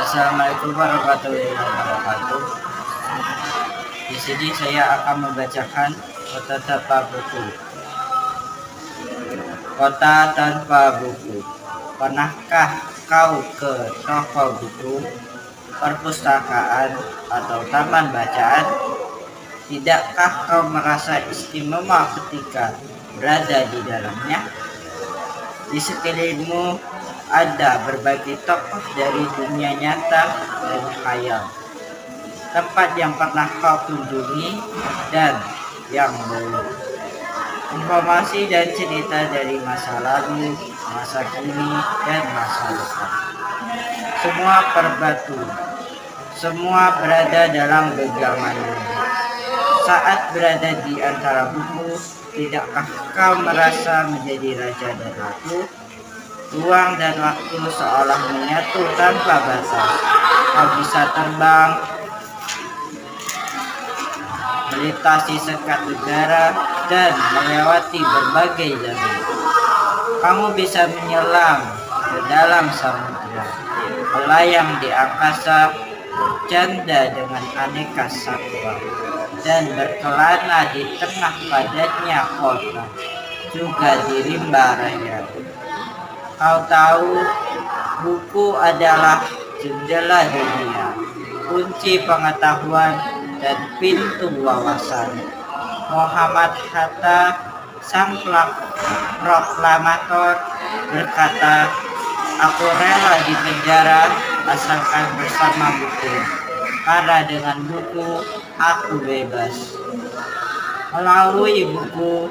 Assalamualaikum warahmatullahi wabarakatuh. Di sini saya akan membacakan Kota Tanpa Buku. Kota tanpa buku. Pernahkah kau ke toko buku, perpustakaan, atau taman bacaan? Tidakkah kau merasa istimewa ketika berada di dalamnya? Di sekelilingmu ada berbagai tokoh dari dunia nyata dan khayal, tempat yang pernah kau kunjungi dan yang belum. Informasi dan cerita dari masa lalu, masa kini, dan masa depan. Semua berbatu, semua berada dalam genggamanmu. Saat berada di antara buku, tidakkah kau merasa menjadi raja dan ratu? Ruang dan waktu seolah menyatu tanpa batas. Kau bisa terbang, melintasi sekat udara, dan melewati berbagai zaman. Kamu bisa menyelam ke dalam samudera, melayang di angkasa, bercanda dengan aneka satwa, dan berkelana di tengah padatnya kota, juga di rimba raya. Kau tahu, buku adalah jendela dunia, kunci pengetahuan, dan pintu wawasan. Muhammad Hatta, sang proklamator, berkata, "Aku rela di penjara asalkan bersama buku, karena dengan buku aku bebas." Melalui buku,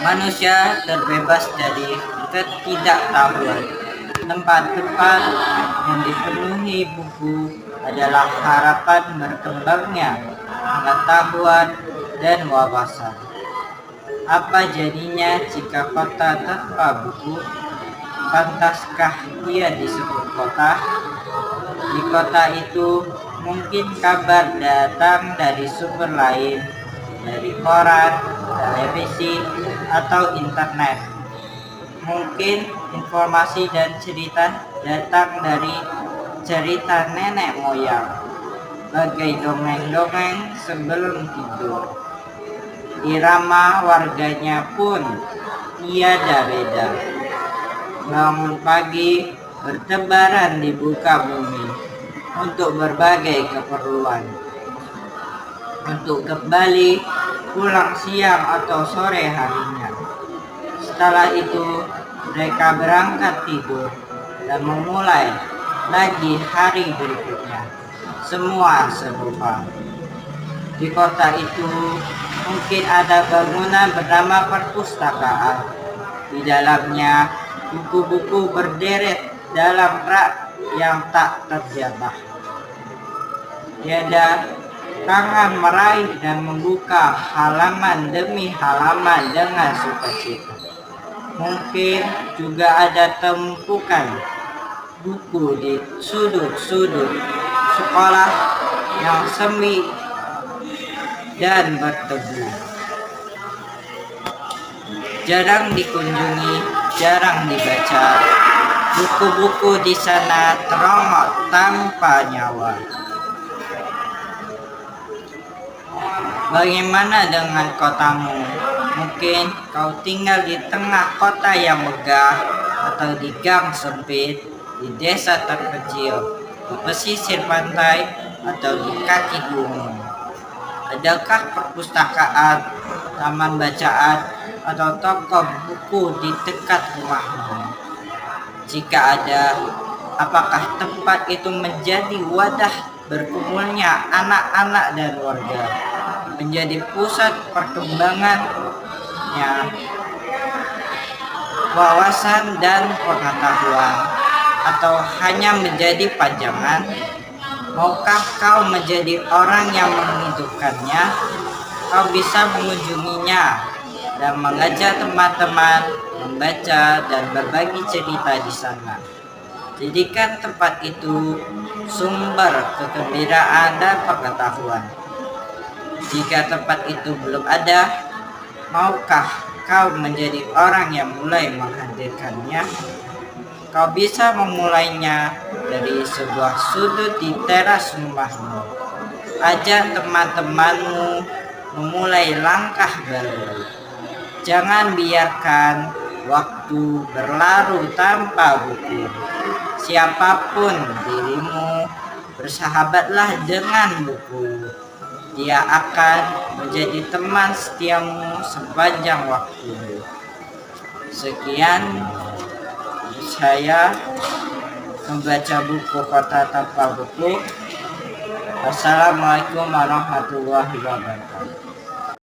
manusia terbebas dari ketidaktahuan. Tempat-tempat yang dipenuhi buku adalah harapan berkembangnya pengetahuan dan wawasan. Apa jadinya jika kota tanpa buku? Pantaskah ia disebut kota? Di kota itu mungkin kabar datang dari sumber lain, dari koran, televisi, atau internet. Mungkin informasi dan cerita datang dari cerita nenek moyang, bagai dongeng-dongeng sebelum tidur. Irama warganya pun tiada beda. Bangun pagi, bertebaran di muka bumi untuk berbagai keperluan. Untuk kembali pulang siang atau sore harinya. Setelah itu, mereka berangkat tidur dan memulai lagi hari berikutnya. Semua serupa. Di kota itu mungkin ada bangunan bernama perpustakaan. Di dalamnya buku-buku berderet dalam rak yang tak terjebak. Tiada tangan meraih dan membuka halaman demi halaman dengan sukacita. Mungkin juga ada tumpukan buku di sudut-sudut sekolah yang semi dan bertebu. Jarang dikunjungi, jarang dibaca. Buku-buku di sana terongok tanpa nyawa. Bagaimana dengan kotamu? Mungkin kau tinggal di tengah kota yang megah, atau di gang sempit, di desa terpencil, di pesisir pantai, atau di kaki gunung. Adakah perpustakaan, taman bacaan, atau toko buku di dekat rumahmu? Jika ada, apakah tempat itu menjadi wadah berkumpulnya anak-anak dan warga? Menjadi pusat perkembangannya wawasan dan pengetahuan, atau hanya menjadi pajangan? Maukah kau menjadi orang yang menghidupkannya? Kau bisa mengunjunginya dan mengajak teman-teman membaca dan berbagi cerita di sana. Jadikan tempat itu sumber kegembiraan dan pengetahuan. Jika tempat itu belum ada, maukah kau menjadi orang yang mulai menghadirkannya? Kau bisa memulainya dari sebuah sudut di teras rumahmu. Ajak teman-temanmu memulai langkah baru. Jangan biarkan waktu berlalu tanpa buku. Siapapun dirimu, bersahabatlah dengan buku. Dia akan menjadi teman setiamu sepanjang waktu. Sekian saya membaca buku Kota Tanpa Buku. Wassalamualaikum warahmatullahi wabarakatuh.